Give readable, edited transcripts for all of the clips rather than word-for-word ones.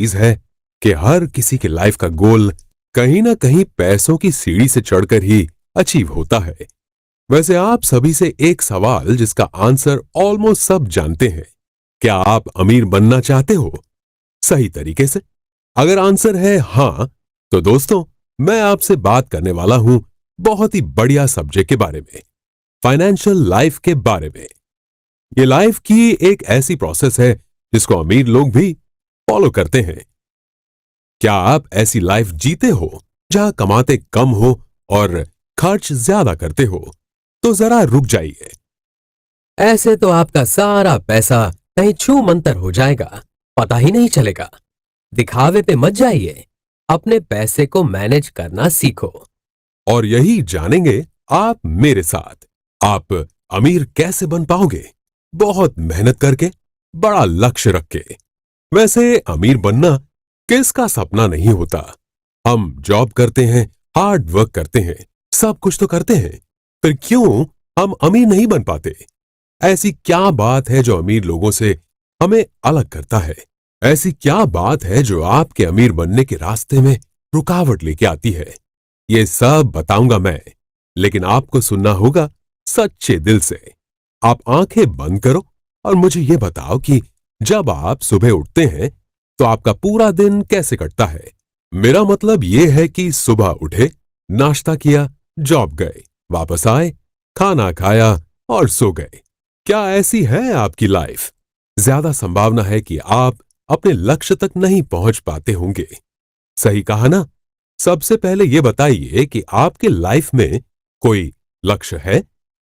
चीज है कि हर किसी के लाइफ का गोल कहीं ना कहीं पैसों की सीढ़ी से चढ़कर ही अचीव होता है। वैसे आप सभी से एक सवाल जिसका आंसर ऑलमोस्ट सब जानते हैं, क्या आप अमीर बनना चाहते हो सही तरीके से? अगर आंसर है हां, तो दोस्तों मैं आपसे बात करने वाला हूं बहुत ही बढ़िया सब्जेक्ट के बारे में, फाइनेंशियल लाइफ के बारे में। ये लाइफ की एक ऐसी प्रोसेस है जिसको अमीर लोग भी फॉलो करते हैं। क्या आप ऐसी लाइफ जीते हो जहां कमाते कम हो और खर्च ज्यादा करते हो? तो जरा रुक जाइए। ऐसे तो आपका सारा पैसा कहीं छू मंतर हो जाएगा, पता ही नहीं चलेगा। दिखावे पे मत जाइए, अपने पैसे को मैनेज करना सीखो। और यही जानेंगे आप मेरे साथ। आप अमीर कैसे बन पाओगे? बहुत मेहनत करके, बड़ा लक्ष्य रख के। वैसे अमीर बनना किसका सपना नहीं होता। हम जॉब करते हैं, हार्ड वर्क करते हैं, सब कुछ तो करते हैं, फिर क्यों हम अमीर नहीं बन पाते? ऐसी क्या बात है जो अमीर लोगों से हमें अलग करता है? ऐसी क्या बात है जो आपके अमीर बनने के रास्ते में रुकावट लेके आती है? ये सब बताऊंगा मैं, लेकिन आपको सुनना होगा सच्चे दिल से। आप आंखें बंद करो और मुझे ये बताओ कि जब आप सुबह उठते हैं तो आपका पूरा दिन कैसे कटता है? मेरा मतलब ये है कि सुबह उठे, नाश्ता किया, जॉब गए, वापस आए, खाना खाया और सो गए। क्या ऐसी है आपकी लाइफ? ज्यादा संभावना है कि आप अपने लक्ष्य तक नहीं पहुंच पाते होंगे। सही कहा ना? सबसे पहले यह बताइए कि आपके लाइफ में कोई लक्ष्य है?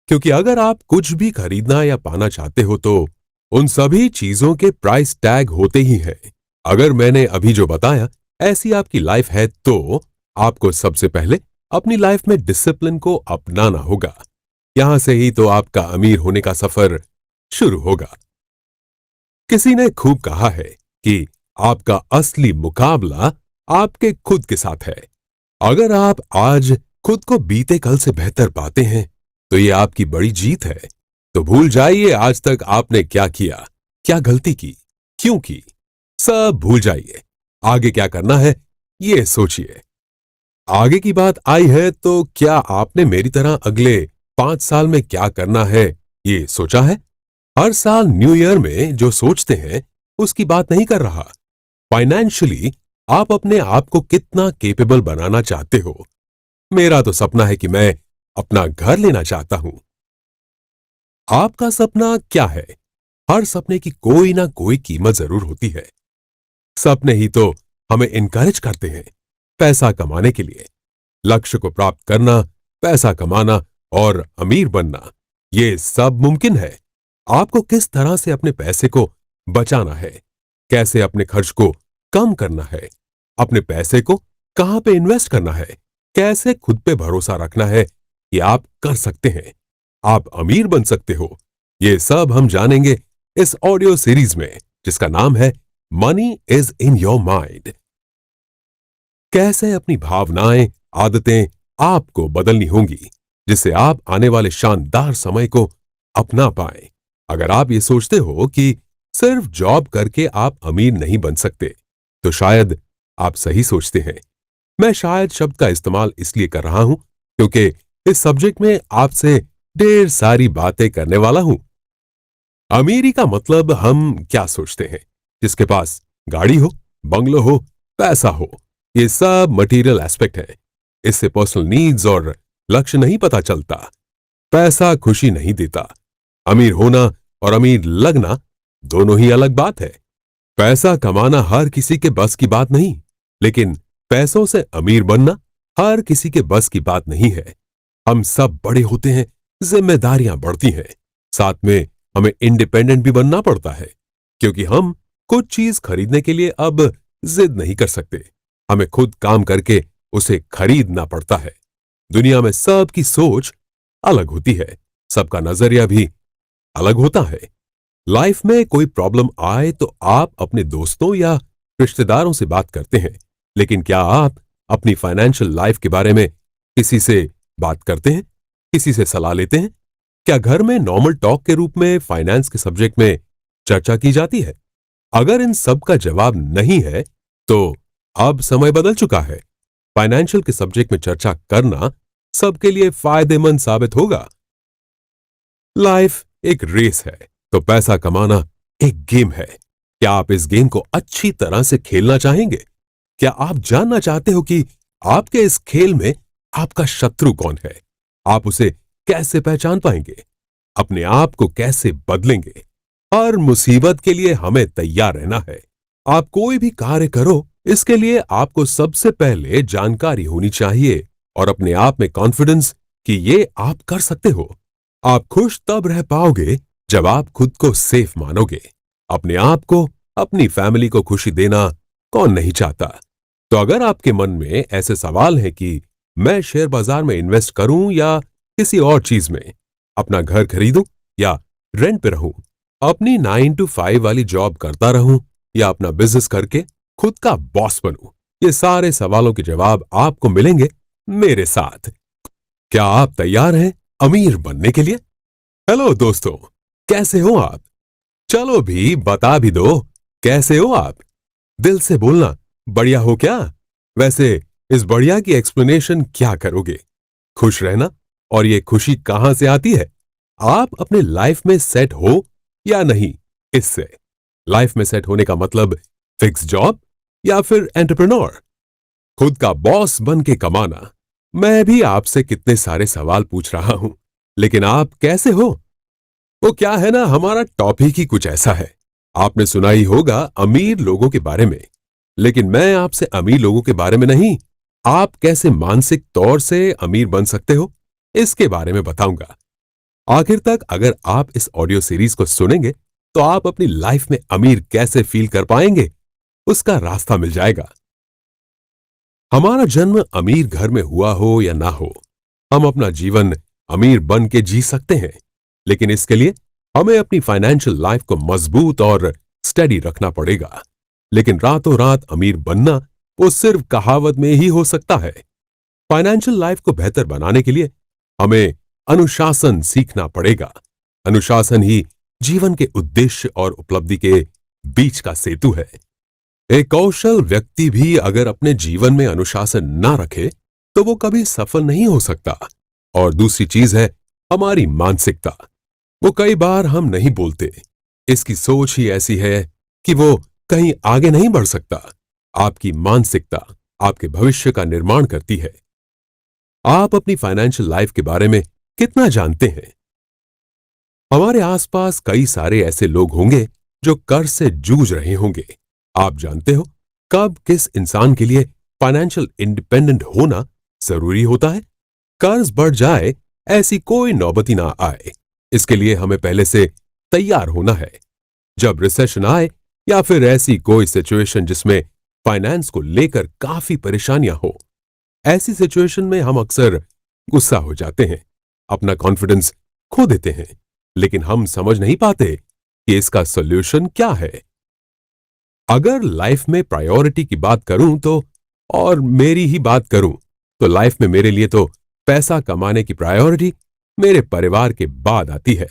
क्योंकि अगर आप कुछ भी खरीदना या पाना चाहते हो तो उन सभी चीजों के प्राइस टैग होते ही हैं। अगर मैंने अभी जो बताया ऐसी आपकी लाइफ है तो आपको सबसे पहले अपनी लाइफ में डिसिप्लिन को अपनाना होगा। यहां से ही तो आपका अमीर होने का सफर शुरू होगा। किसी ने खूब कहा है कि आपका असली मुकाबला आपके खुद के साथ है। अगर आप आज खुद को बीते कल से बेहतर पाते हैं तो ये आपकी बड़ी जीत है। तो भूल जाइए आज तक आपने क्या किया, क्या गलती की, क्यों की। सब भूल जाइए। आगे क्या करना है ये सोचिए। आगे की बात आई है तो क्या आपने मेरी तरह अगले 5 साल में क्या करना है ये सोचा है? हर साल न्यू ईयर में जो सोचते हैं उसकी बात नहीं कर रहा। फाइनेंशियली आप अपने आप को कितना केपेबल बनाना चाहते हो? मेरा तो सपना है कि मैं अपना घर लेना चाहता हूं। आपका सपना क्या है? हर सपने की कोई ना कोई कीमत जरूर होती है। सपने ही तो हमें इनकरेज करते हैं पैसा कमाने के लिए। लक्ष्य को प्राप्त करना, पैसा कमाना और अमीर बनना, ये सब मुमकिन है। आपको किस तरह से अपने पैसे को बचाना है, कैसे अपने खर्च को कम करना है, अपने पैसे को कहां पे इन्वेस्ट करना है, कैसे खुद पे भरोसा रखना है कि आप कर सकते हैं, आप अमीर बन सकते हो। ये सब हम जानेंगे इस ऑडियो सीरीज में जिसका नाम है money is in your mind. कैसे अपनी भावनाएं, आदतें आपको बदलनी होंगी जिससे आप आने वाले शानदार समय को अपना पाएं। अगर आप ये सोचते हो कि सिर्फ जॉब करके आप अमीर नहीं बन सकते तो शायद आप सही सोचते हैं। मैं शायद शब्द का इस्तेमाल इसलिए कर रहा हूं क्योंकि इस सब्जेक्ट में आपसे ढेर सारी बातें करने वाला हूं। अमीरी का मतलब हम क्या सोचते हैं? जिसके पास गाड़ी हो, बंगलो हो, पैसा हो, ये सब मटेरियल एस्पेक्ट है। इससे पर्सनल नीड्स और लक्ष्य नहीं पता चलता। पैसा खुशी नहीं देता। अमीर होना और अमीर लगना दोनों ही अलग बात है। पैसा कमाना हर किसी के बस की बात नहीं, लेकिन पैसों से अमीर बनना हर किसी के बस की बात नहीं है। हम सब बड़े होते हैं, जिम्मेदारियां बढ़ती हैं, साथ में हमें इंडिपेंडेंट भी बनना पड़ता है क्योंकि हम कुछ चीज खरीदने के लिए अब जिद नहीं कर सकते। हमें खुद काम करके उसे खरीदना पड़ता है। दुनिया में सबकी सोच अलग होती है, सबका नजरिया भी अलग होता है। लाइफ में कोई प्रॉब्लम आए तो आप अपने दोस्तों या रिश्तेदारों से बात करते हैं, लेकिन क्या आप अपनी फाइनेंशियल लाइफ के बारे में किसी से बात करते हैं, किसी से सलाह लेते हैं? क्या घर में नॉर्मल टॉक के रूप में फाइनेंस के सब्जेक्ट में चर्चा की जाती है? अगर इन सब का जवाब नहीं है तो अब समय बदल चुका है। फाइनेंशियल के सब्जेक्ट में चर्चा करना सबके लिए फायदेमंद साबित होगा। लाइफ एक रेस है, तो पैसा कमाना एक गेम है। क्या आप इस गेम को अच्छी तरह से खेलना चाहेंगे? क्या आप जानना चाहते हो कि आपके इस खेल में आपका शत्रु कौन है? आप उसे कैसे पहचान पाएंगे? अपने आप को कैसे बदलेंगे? हर मुसीबत के लिए हमें तैयार रहना है। आप कोई भी कार्य करो, इसके लिए आपको सबसे पहले जानकारी होनी चाहिए और अपने आप में कॉन्फिडेंस कि ये आप कर सकते हो। आप खुश तब रह पाओगे जब आप खुद को सेफ मानोगे। अपने आप को, अपनी फैमिली को खुशी देना कौन नहीं चाहता? तो अगर आपके मन में ऐसे सवाल हैं कि मैं शेयर बाजार में इन्वेस्ट करूं या किसी और चीज में, अपना घर खरीदूं या रेंट पे रहूं, अपनी 9 to 5 वाली जॉब करता रहूं या अपना बिजनेस करके खुद का बॉस बनूं, ये सारे सवालों के जवाब आपको मिलेंगे मेरे साथ। क्या आप तैयार हैं अमीर बनने के लिए? हेलो दोस्तों, कैसे हो आप? चलो भी बता भी दो, कैसे हो आप? दिल से बोलना, बढ़िया हो क्या? वैसे इस बढ़िया की एक्सप्लेनेशन क्या करोगे? खुश रहना। और ये खुशी कहां से आती है? आप अपने लाइफ में सेट हो या नहीं, इससे। लाइफ में सेट होने का मतलब फिक्स जॉब या फिर एंटरप्रेन्योर, खुद का बॉस बन के कमाना। मैं भी आपसे कितने सारे सवाल पूछ रहा हूं, लेकिन आप कैसे हो? वो क्या है ना, हमारा टॉपिक ही कुछ ऐसा है। आपने सुना ही होगा अमीर लोगों के बारे में, लेकिन मैं आपसे अमीर लोगों के बारे में नहीं, आप कैसे मानसिक तौर से अमीर बन सकते हो, इसके बारे में बताऊंगा। आखिर तक अगर आप इस ऑडियो सीरीज को सुनेंगे तो आप अपनी लाइफ में अमीर कैसे फील कर पाएंगे, उसका रास्ता मिल जाएगा। हमारा जन्म अमीर घर में हुआ हो या ना हो, हम अपना जीवन अमीर बन के जी सकते हैं। लेकिन इसके लिए हमें अपनी फाइनेंशियल लाइफ को मजबूत और स्टडी रखना पड़ेगा। लेकिन रातों रात अमीर बनना वो सिर्फ कहावत में ही हो सकता है। फाइनेंशियल लाइफ को बेहतर बनाने के लिए हमें अनुशासन सीखना पड़ेगा। अनुशासन ही जीवन के उद्देश्य और उपलब्धि के बीच का सेतु है। एक कौशल व्यक्ति भी अगर अपने जीवन में अनुशासन ना रखे तो वो कभी सफल नहीं हो सकता। और दूसरी चीज है हमारी मानसिकता। वो कई बार हम नहीं बोलते, इसकी सोच ही ऐसी है कि वो कहीं आगे नहीं बढ़ सकता। आपकी मानसिकता आपके भविष्य का निर्माण करती है। आप अपनी फाइनेंशियल लाइफ के बारे में कितना जानते हैं? हमारे आसपास कई सारे ऐसे लोग होंगे जो कर्ज से जूझ रहे होंगे। आप जानते हो कब किस इंसान के लिए फाइनेंशियल इंडिपेंडेंट होना जरूरी होता है? कर्ज बढ़ जाए ऐसी कोई नौबती ना आए, इसके लिए हमें पहले से तैयार होना है। जब रिसेशन आए या फिर ऐसी कोई सिचुएशन जिसमें फाइनेंस को लेकर काफी परेशानियां हो, ऐसी सिचुएशन में हम अक्सर गुस्सा हो जाते हैं, अपना कॉन्फिडेंस खो देते हैं, लेकिन हम समझ नहीं पाते कि इसका सॉल्यूशन क्या है। अगर लाइफ में प्रायोरिटी की बात करूं तो, और मेरी ही बात करूं तो लाइफ में मेरे लिए तो पैसा कमाने की प्रायोरिटी मेरे परिवार के बाद आती है।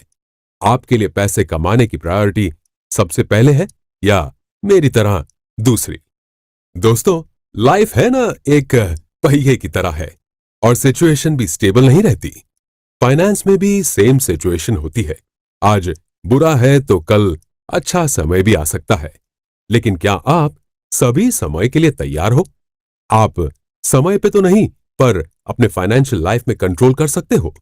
आपके लिए पैसे कमाने की प्रायोरिटी सबसे पहले है या मेरी तरह दूसरी? दोस्तों, लाइफ है ना एक पहिए की तरह है और सिचुएशन भी स्टेबल नहीं रहती। फाइनेंस में भी सेम सिचुएशन होती है। आज बुरा है तो कल अच्छा समय भी आ सकता है। लेकिन क्या आप सभी समय के लिए तैयार हो? आप समय पे तो नहीं, पर अपने फाइनेंशियल लाइफ में कंट्रोल कर सकते हो।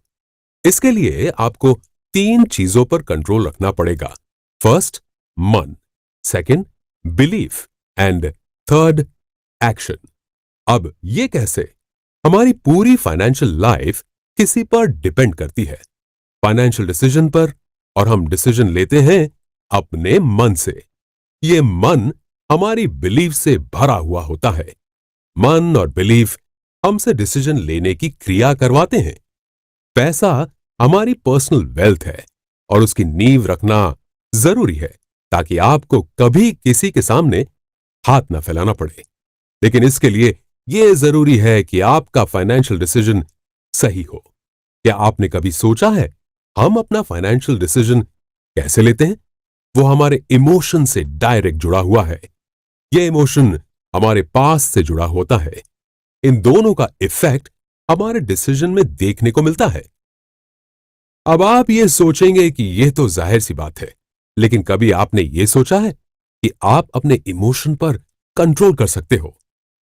इसके लिए आपको 3 चीजों पर कंट्रोल रखना पड़ेगा। फर्स्ट, मन। Second, belief. And third, action. अब ये कैसे? हमारी पूरी फाइनेंशियल लाइफ किसी पर डिपेंड करती है, फाइनेंशियल डिसीजन पर, और हम डिसीजन लेते हैं अपने मन से। ये मन हमारी बिलीफ से भरा हुआ होता है। मन और बिलीफ हमसे डिसीजन लेने की क्रिया करवाते हैं। पैसा हमारी पर्सनल वेल्थ है और उसकी नींव रखना जरूरी है ताकि आपको कभी किसी के सामने हाथ ना फैलाना पड़े। लेकिन इसके लिए यह जरूरी है कि आपका फाइनेंशियल डिसीजन सही हो। क्या आपने कभी सोचा है हम अपना फाइनेंशियल डिसीजन कैसे लेते हैं? वो हमारे इमोशन से डायरेक्ट जुड़ा हुआ है। ये इमोशन हमारे पास से जुड़ा होता है। इन दोनों का इफेक्ट हमारे डिसीजन में देखने को मिलता है। अब आप ये सोचेंगे कि यह तो जाहिर सी बात है, लेकिन कभी आपने ये सोचा है कि आप अपने इमोशन पर कंट्रोल कर सकते हो?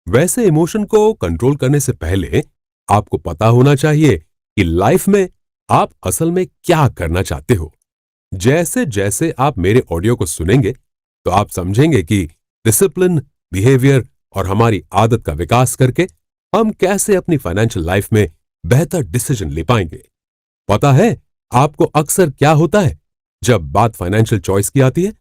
वैसे इमोशन को कंट्रोल करने से पहले आपको पता होना चाहिए कि लाइफ में आप असल में क्या करना चाहते हो। जैसे जैसे आप मेरे ऑडियो को सुनेंगे तो आप समझेंगे कि डिसिप्लिन, बिहेवियर और हमारी आदत का विकास करके हम कैसे अपनी फाइनेंशियल लाइफ में बेहतर डिसीजन ले पाएंगे। पता है आपको अक्सर क्या होता है जब बात फाइनेंशियल चॉइस की आती है?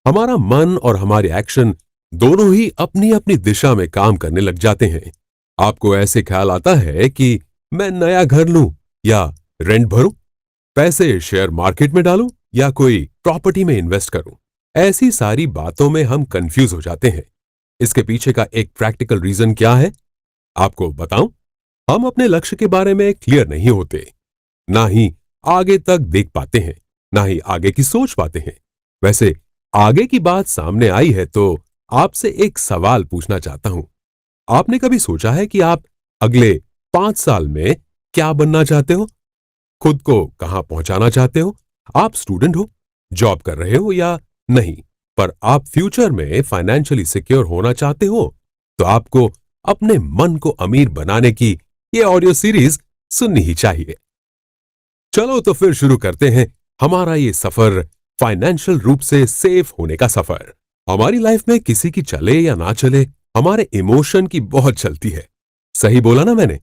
हमारा मन और हमारे एक्शन दोनों ही अपनी अपनी दिशा में काम करने लग जाते हैं। आपको ऐसे ख्याल आता है कि मैं नया घर लूं या रेंट भरूं, पैसे शेयर मार्केट में डालूं या कोई प्रॉपर्टी में इन्वेस्ट करूं। ऐसी सारी बातों में हम कंफ्यूज हो जाते हैं। इसके पीछे का एक प्रैक्टिकल रीजन क्या है आपको बताऊं? हम अपने लक्ष्य के बारे में क्लियर नहीं होते, ना ही आगे तक देख पाते हैं, ना ही आगे की सोच पाते हैं। वैसे आगे की बात सामने आई है तो आपसे एक सवाल पूछना चाहता हूं। आपने कभी सोचा है कि आप अगले 5 साल में क्या बनना चाहते हो? खुद को कहां पहुंचाना चाहते हो? आप स्टूडेंट हो, जॉब कर रहे हो या नहीं, पर आप फ्यूचर में फाइनेंशियली सिक्योर होना चाहते हो, तो आपको अपने मन को अमीर बनाने की ये ऑडियो सीरीज सुननी ही चाहिए। चलो तो फिर शुरू करते हैं हमारा ये सफर, फाइनेंशियल रूप से सेफ होने का सफर। हमारी लाइफ में किसी की चले या ना चले, हमारे इमोशन की बहुत चलती है। सही बोला ना मैंने?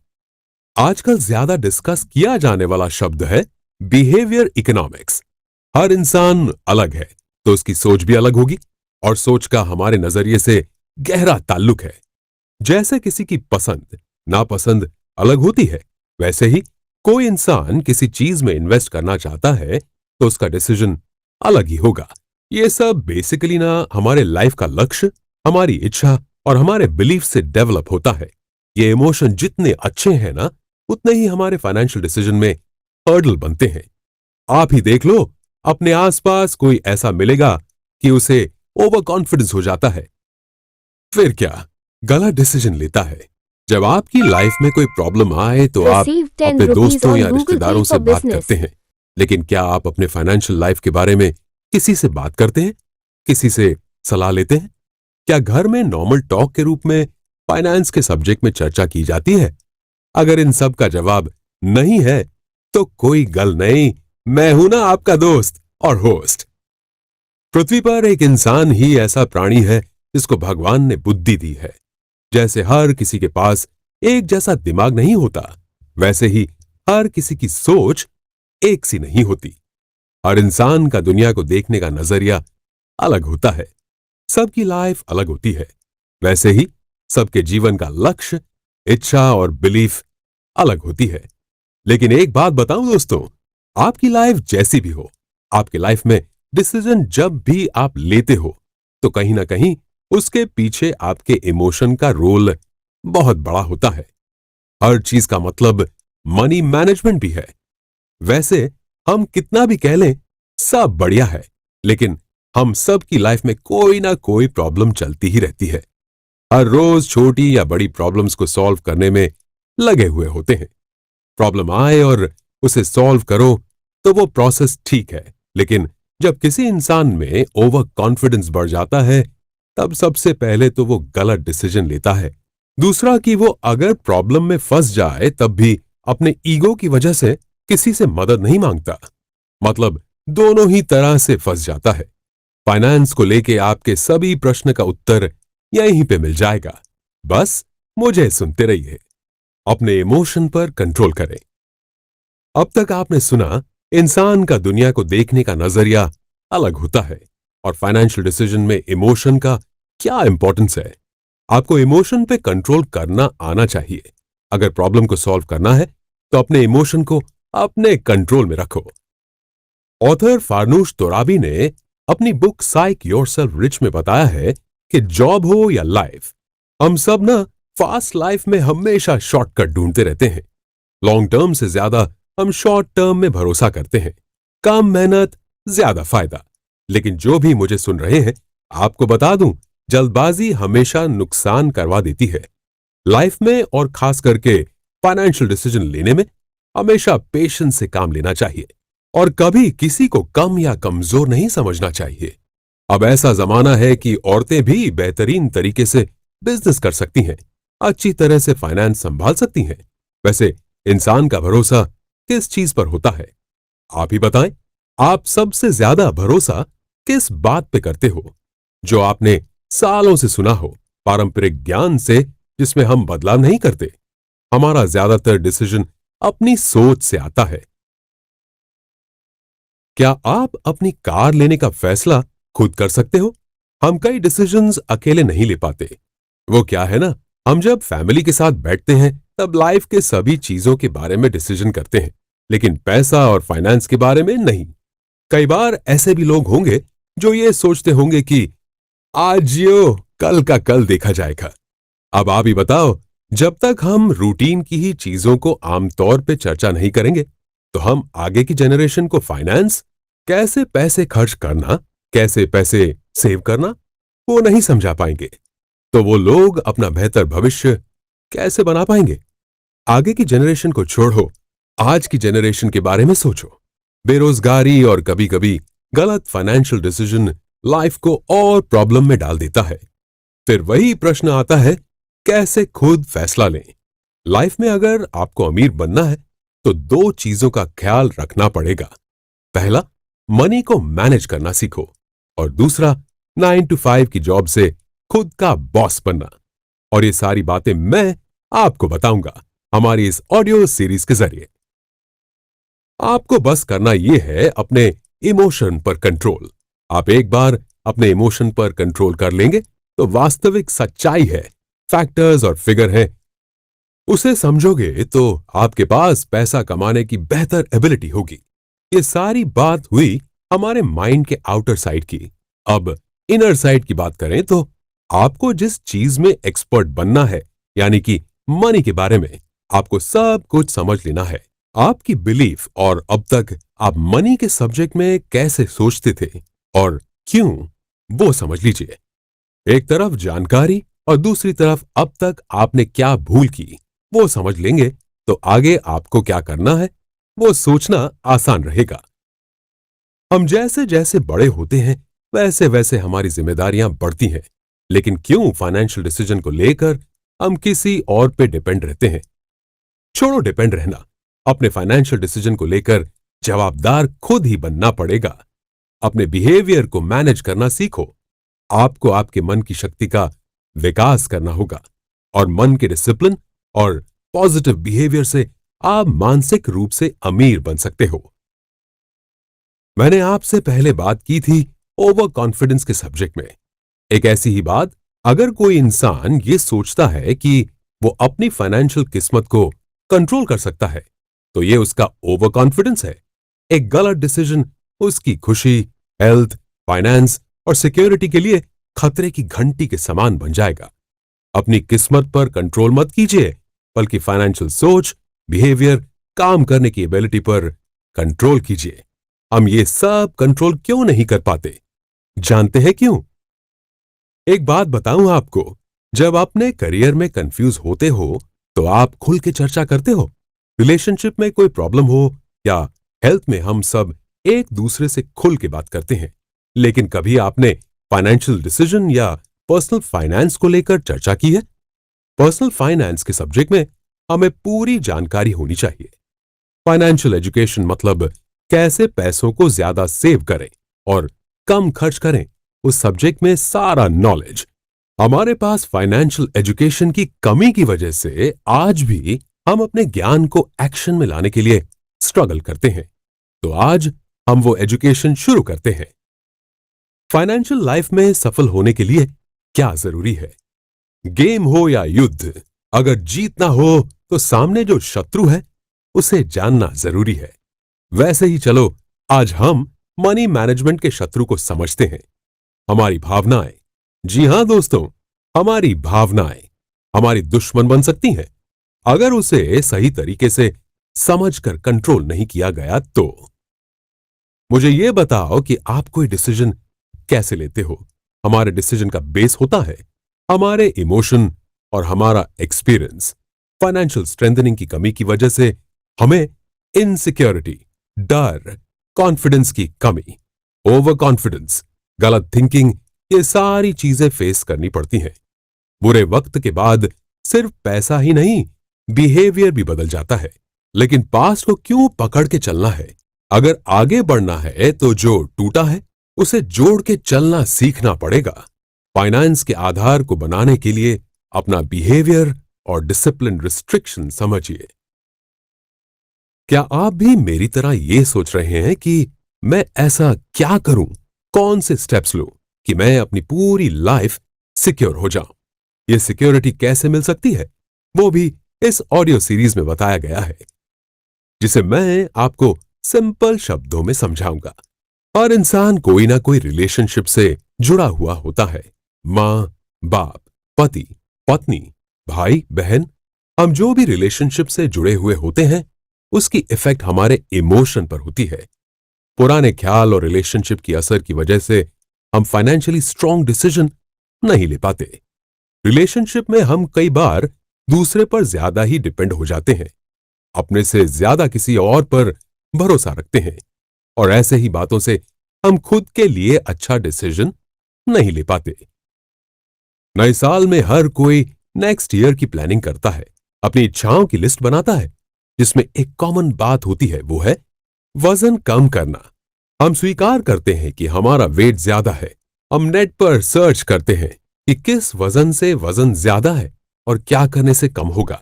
आजकल ज्यादा डिस्कस किया जाने वाला शब्द है बिहेवियर इकोनॉमिक्स। हर इंसान अलग है तो उसकी सोच भी अलग होगी, और सोच का हमारे नजरिए से गहरा ताल्लुक है। जैसे किसी की पसंद नापसंद अलग होती है, वैसे ही कोई इंसान किसी चीज में इन्वेस्ट करना चाहता है तो उसका डिसीजन अलग ही होगा। ये सब बेसिकली ना हमारे लाइफ का लक्ष्य, हमारी इच्छा और हमारे बिलीफ से डेवलप होता है। ये इमोशन जितने अच्छे हैं ना, उतने ही हमारे फाइनेंशियल डिसीजन में हर्डल बनते हैं। आप ही देख लो, अपने आसपास कोई ऐसा मिलेगा कि उसे ओवर कॉन्फिडेंस हो जाता है, फिर क्या गलत डिसीजन लेता है। जब आपकी लाइफ में कोई प्रॉब्लम आए तो आप Receive 10 अपने rupees दोस्तों on या Google रिश्तेदारों Pay से for बात business. करते हैं, लेकिन क्या आप अपने फाइनेंशियल लाइफ के बारे में किसी से बात करते हैं? किसी से सलाह लेते हैं? क्या घर में नॉर्मल टॉक के रूप में फाइनेंस के सब्जेक्ट में चर्चा की जाती है? अगर इन सब का जवाब नहीं है तो कोई गल नहीं, मैं हूं ना आपका दोस्त और होस्ट। पृथ्वी पर एक इंसान ही ऐसा प्राणी है जिसको भगवान ने बुद्धि दी है। जैसे हर किसी के पास एक जैसा दिमाग नहीं होता, वैसे ही हर किसी की सोच एक सी नहीं होती। हर इंसान का दुनिया को देखने का नजरिया अलग होता है। सबकी लाइफ अलग होती है। वैसे ही सबके जीवन का लक्ष्य, इच्छा और बिलीफ अलग होती है। लेकिन एक बात बताऊं दोस्तों, आपकी लाइफ जैसी भी हो, आपकी लाइफ में डिसीजन जब भी आप लेते हो तो कहीं ना कहीं उसके पीछे आपके इमोशन का रोल बहुत बड़ा होता है। हर चीज का मतलब मनी मैनेजमेंट भी है। वैसे हम कितना भी कह लें सब बढ़िया है, लेकिन हम सब की लाइफ में कोई ना कोई प्रॉब्लम चलती ही रहती है। हर रोज छोटी या बड़ी प्रॉब्लम्स को सॉल्व करने में लगे हुए होते हैं। प्रॉब्लम आए और उसे सॉल्व करो तो वो प्रोसेस ठीक है, लेकिन जब किसी इंसान में ओवर कॉन्फिडेंस बढ़ जाता है तब सबसे पहले तो वो गलत डिसीजन लेता है। दूसरा कि वो अगर प्रॉब्लम में फंस जाए तब भी अपने ईगो की वजह से किसी से मदद नहीं मांगता। मतलब दोनों ही तरह से फंस जाता है। फाइनेंस को लेके आपके सभी प्रश्न का उत्तर यहीं पे मिल जाएगा। बस मुझे सुनते रहिए। अपने इमोशन पर कंट्रोल करें। अब तक आपने सुना इंसान का दुनिया को देखने का नजरिया अलग होता है और फाइनेंशियल डिसीजन में इमोशन का क्या इंपॉर्टेंस है। आपको इमोशन पे कंट्रोल करना आना चाहिए। अगर प्रॉब्लम को सॉल्व करना है तो अपने इमोशन को अपने कंट्रोल में रखो। ऑथर फारनूश तोराबी ने अपनी बुक साइक योरसेल्फ रिच में बताया है कि जॉब हो या लाइफ, हम सब ना फास्ट लाइफ में हमेशा शॉर्टकट ढूंढते रहते हैं। लॉन्ग टर्म से ज्यादा हम शॉर्ट टर्म में भरोसा करते हैं। कम मेहनत, ज्यादा फायदा। लेकिन जो भी मुझे सुन रहे हैं, आपको बता दूं जल्दबाजी हमेशा नुकसान करवा देती है। लाइफ में और खास करके फाइनेंशियल डिसीजन लेने में हमेशा पेशेंस से काम लेना चाहिए और कभी किसी को कम या कमजोर नहीं समझना चाहिए। अब ऐसा जमाना है कि औरतें भी बेहतरीन तरीके से बिजनेस कर सकती हैं, अच्छी तरह से फाइनेंस संभाल सकती हैं। वैसे इंसान का भरोसा किस चीज पर होता है? आप ही बताएं। आप सबसे ज्यादा भरोसा किस बात पे करते हो? जो आपने सालों से सुना हो, पारंपरिक ज्ञान से जिसमें हम बदलाव नहीं करते? हमारा ज्यादातर डिसीजन अपनी सोच से आता है। क्या आप अपनी कार लेने का फैसला खुद कर सकते हो? हम कई डिसीजंस अकेले नहीं ले पाते। वो क्या है ना, हम जब फैमिली के साथ बैठते हैं तब लाइफ के सभी चीजों के बारे में डिसीजन करते हैं, लेकिन पैसा और फाइनेंस के बारे में नहीं। कई बार ऐसे भी लोग होंगे जो ये सोचते होंगे कि आज जियो, कल का कल देखा जाएगा। अब आप ही बताओ, जब तक हम रूटीन की ही चीजों को आमतौर पे चर्चा नहीं करेंगे तो हम आगे की जनरेशन को फाइनेंस, कैसे पैसे खर्च करना, कैसे पैसे सेव करना, वो नहीं समझा पाएंगे। तो वो लोग अपना बेहतर भविष्य कैसे बना पाएंगे? आगे की जनरेशन को छोड़ो, आज की जनरेशन के बारे में सोचो। बेरोजगारी और कभी कभी गलत फाइनेंशियल डिसीजन लाइफ को और प्रॉब्लम में डाल देता है। फिर वही प्रश्न आता है, कैसे खुद फैसला लें? लाइफ में अगर आपको अमीर बनना है तो दो चीजों का ख्याल रखना पड़ेगा। पहला, मनी को मैनेज करना सीखो और दूसरा, 9 to 5 की जॉब से खुद का बॉस बनना। और ये सारी बातें मैं आपको बताऊंगा हमारी इस ऑडियो सीरीज के जरिए। आपको बस करना यह है अपने इमोशन पर कंट्रोल। आप एक बार अपने इमोशन पर कंट्रोल कर लेंगे तो वास्तविक सच्चाई है, फैक्टर्स और फिगर है, उसे समझोगे तो आपके पास पैसा कमाने की बेहतर एबिलिटी होगी। ये सारी बात हुई हमारे माइंड के आउटर साइड की। अब इनर साइड की बात करें तो आपको जिस चीज में एक्सपर्ट बनना है, यानी कि मनी के बारे में, आपको सब कुछ समझ लेना है। आपकी बिलीफ और अब तक आप मनी के सब्जेक्ट में कैसे सोचते थे और क्यों, वो समझ लीजिए। एक तरफ जानकारी और दूसरी तरफ अब तक आपने क्या भूल की, वो समझ लेंगे तो आगे आपको क्या करना है वो सोचना आसान रहेगा। हम जैसे जैसे बड़े होते हैं वैसे वैसे हमारी जिम्मेदारियां बढ़ती हैं, लेकिन क्यों फाइनेंशियल डिसीजन को लेकर हम किसी और पे डिपेंड रहते हैं? छोड़ो डिपेंड रहना, अपने फाइनेंशियल डिसीजन को लेकर जवाबदार खुद ही बनना पड़ेगा। अपने बिहेवियर को मैनेज करना सीखो। आपको आपके मन की शक्ति का विकास करना होगा और मन के डिसिप्लिन और पॉजिटिव बिहेवियर से आप मानसिक रूप से अमीर बन सकते हो। मैंने आपसे पहले बात की थी ओवर कॉन्फिडेंस के सब्जेक्ट में। एक ऐसी ही बात, अगर कोई इंसान ये सोचता है कि वो अपनी फाइनेंशियल किस्मत को कंट्रोल कर सकता है तो ये उसका ओवर कॉन्फिडेंस है। एक गलत डिसीजन उसकी खुशी, हेल्थ, फाइनेंस और सिक्योरिटी के लिए खतरे की घंटी के समान बन जाएगा। अपनी किस्मत पर कंट्रोल मत कीजिए, बल्कि फाइनेंशियल सोच, बिहेवियर, काम करने की एबिलिटी पर कंट्रोल कीजिए। हम ये सब कंट्रोल क्यों नहीं कर पाते? जानते हैं क्यों? एक बात बताऊं आपको, जब अपने करियर में कंफ्यूज होते हो तो आप खुल के चर्चा करते हो। रिलेशनशिप में कोई प्रॉब्लम हो या हेल्थ में, हम सब एक दूसरे से खुल के बात करते हैं, लेकिन कभी आपने फाइनेंशियल डिसीजन या पर्सनल फाइनेंस को लेकर चर्चा की है? पर्सनल फाइनेंस के सब्जेक्ट में हमें पूरी जानकारी होनी चाहिए। फाइनेंशियल एजुकेशन मतलब कैसे पैसों को ज्यादा सेव करें और कम खर्च करें, उस सब्जेक्ट में सारा नॉलेज। हमारे पास फाइनेंशियल एजुकेशन की कमी की वजह से आज भी हम अपने ज्ञान को एक्शन में लाने के लिए स्ट्रगल करते हैं। तो आज हम वो एजुकेशन शुरू करते हैं। फाइनेंशियल लाइफ में सफल होने के लिए क्या जरूरी है? गेम हो या युद्ध, अगर जीतना हो तो सामने जो शत्रु है उसे जानना जरूरी है। वैसे ही चलो, आज हम मनी मैनेजमेंट के शत्रु को समझते हैं, हमारी भावनाएं। जी हां दोस्तों, हमारी भावनाएं हमारी दुश्मन बन सकती हैं अगर उसे सही तरीके से समझकर कंट्रोल नहीं किया गया तो। मुझे यह बताओ कि आप कोई डिसीजन कैसे लेते हो? हमारे डिसीजन का बेस होता है हमारे इमोशन और हमारा एक्सपीरियंस। फाइनेंशियल स्ट्रेंथनिंग की कमी की वजह से हमें इनसिक्योरिटी, डर, कॉन्फिडेंस की कमी, ओवर कॉन्फिडेंस, गलत थिंकिंग, ये सारी चीजें फेस करनी पड़ती हैं। बुरे वक्त के बाद सिर्फ पैसा ही नहीं, बिहेवियर भी बदल जाता है। लेकिन पास्ट को क्यों पकड़ के चलना है? अगर आगे बढ़ना है तो जो टूटा है उसे जोड़ के चलना सीखना पड़ेगा। फाइनेंस के आधार को बनाने के लिए अपना बिहेवियर और डिसिप्लिन रिस्ट्रिक्शन समझिए। क्या आप भी मेरी तरह ये सोच रहे हैं कि मैं ऐसा क्या करूं, कौन से स्टेप्स लूं कि मैं अपनी पूरी लाइफ सिक्योर हो जाऊं? ये सिक्योरिटी कैसे मिल सकती है, वो भी इस ऑडियो सीरीज में बताया गया है, जिसे मैं आपको सिंपल शब्दों में समझाऊंगा। हर इंसान कोई ना कोई रिलेशनशिप से जुड़ा हुआ होता है। मां, बाप, पति, पत्नी, भाई, बहन, हम जो भी रिलेशनशिप से जुड़े हुए होते हैं उसकी इफेक्ट हमारे इमोशन पर होती है। पुराने ख्याल और रिलेशनशिप की असर की वजह से हम फाइनेंशियली स्ट्रांग डिसीजन नहीं ले पाते। रिलेशनशिप में हम कई बार दूसरे पर ज्यादा ही डिपेंड हो जाते हैं, अपने से ज्यादा किसी और पर भरोसा रखते हैं, और ऐसे ही बातों से हम खुद के लिए अच्छा डिसीजन नहीं ले पाते। नए साल में हर कोई नेक्स्ट ईयर की प्लानिंग करता है, अपनी इच्छाओं की लिस्ट बनाता है, जिसमें एक कॉमन बात होती है, वो है वजन कम करना। हम स्वीकार करते हैं कि हमारा वेट ज्यादा है। हम नेट पर सर्च करते हैं कि किस वजन से वजन ज्यादा है और क्या करने से कम होगा।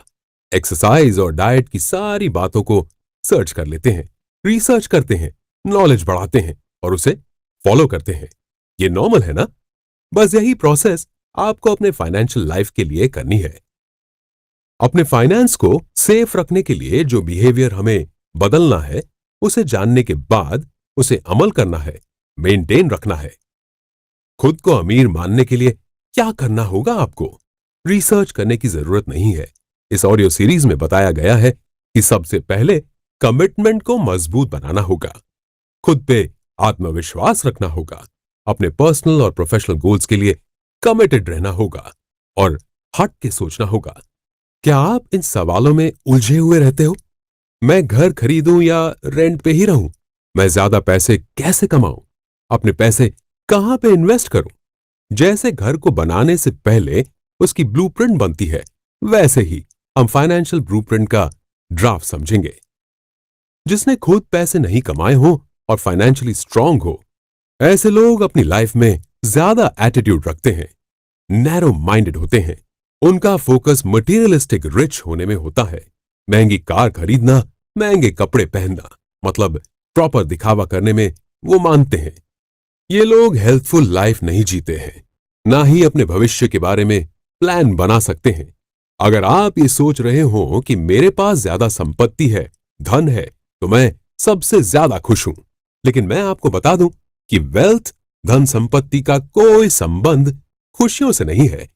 एक्सरसाइज और डाइट की सारी बातों को सर्च कर लेते हैं, रिसर्च करते हैं, नॉलेज बढ़ाते हैं और उसे फॉलो करते हैं। ये नॉर्मल है ना? बस यही प्रोसेस आपको अपने फाइनेंशियल लाइफ के लिए करनी है। अपने फाइनेंस को सेफ रखने के लिए जो बिहेवियर हमें बदलना है, उसे जानने के बाद उसे अमल करना है, मेंटेन रखना है। खुद को अमीर मानने के लिए क्या करना होगा? आपको रिसर्च करने की जरूरत नहीं है। इस ऑडियो सीरीज में बताया गया है कि सबसे पहले कमिटमेंट को मजबूत बनाना होगा, खुद पे आत्मविश्वास रखना होगा, अपने पर्सनल और प्रोफेशनल गोल्स के लिए कमिटेड रहना होगा और हट के सोचना होगा। क्या आप इन सवालों में उलझे हुए रहते हो? मैं घर खरीदूं या रेंट पे ही रहूं? मैं ज्यादा पैसे कैसे कमाऊं? अपने पैसे कहां पे इन्वेस्ट करूं? जैसे घर को बनाने से पहले उसकी ब्लूप्रिंट बनती है, वैसे ही हम फाइनेंशियल ब्लूप्रिंट का ड्राफ्ट समझेंगे। जिसने खुद पैसे नहीं कमाए हो और फाइनेंशियली स्ट्रांग हो, ऐसे लोग अपनी लाइफ में ज्यादा एटीट्यूड रखते हैं, नैरो माइंडेड होते हैं। उनका फोकस मटेरियलिस्टिक रिच होने में होता है। महंगी कार खरीदना, महंगे कपड़े पहनना, मतलब प्रॉपर दिखावा करने में वो मानते हैं। ये लोग हेल्थफुल लाइफ नहीं जीते हैं, ना ही अपने भविष्य के बारे में प्लान बना सकते हैं। अगर आप ये सोच रहे हो कि मेरे पास ज्यादा संपत्ति है, धन है, तो मैं सबसे ज्यादा खुश हूं, लेकिन मैं आपको बता दूं कि वेल्थ, धन संपत्ति का कोई संबंध खुशियों से नहीं है।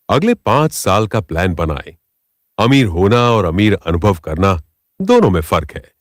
अगले 5 साल का प्लान बनाएं। अमीर होना और अमीर अनुभव करना, दोनों में फर्क है।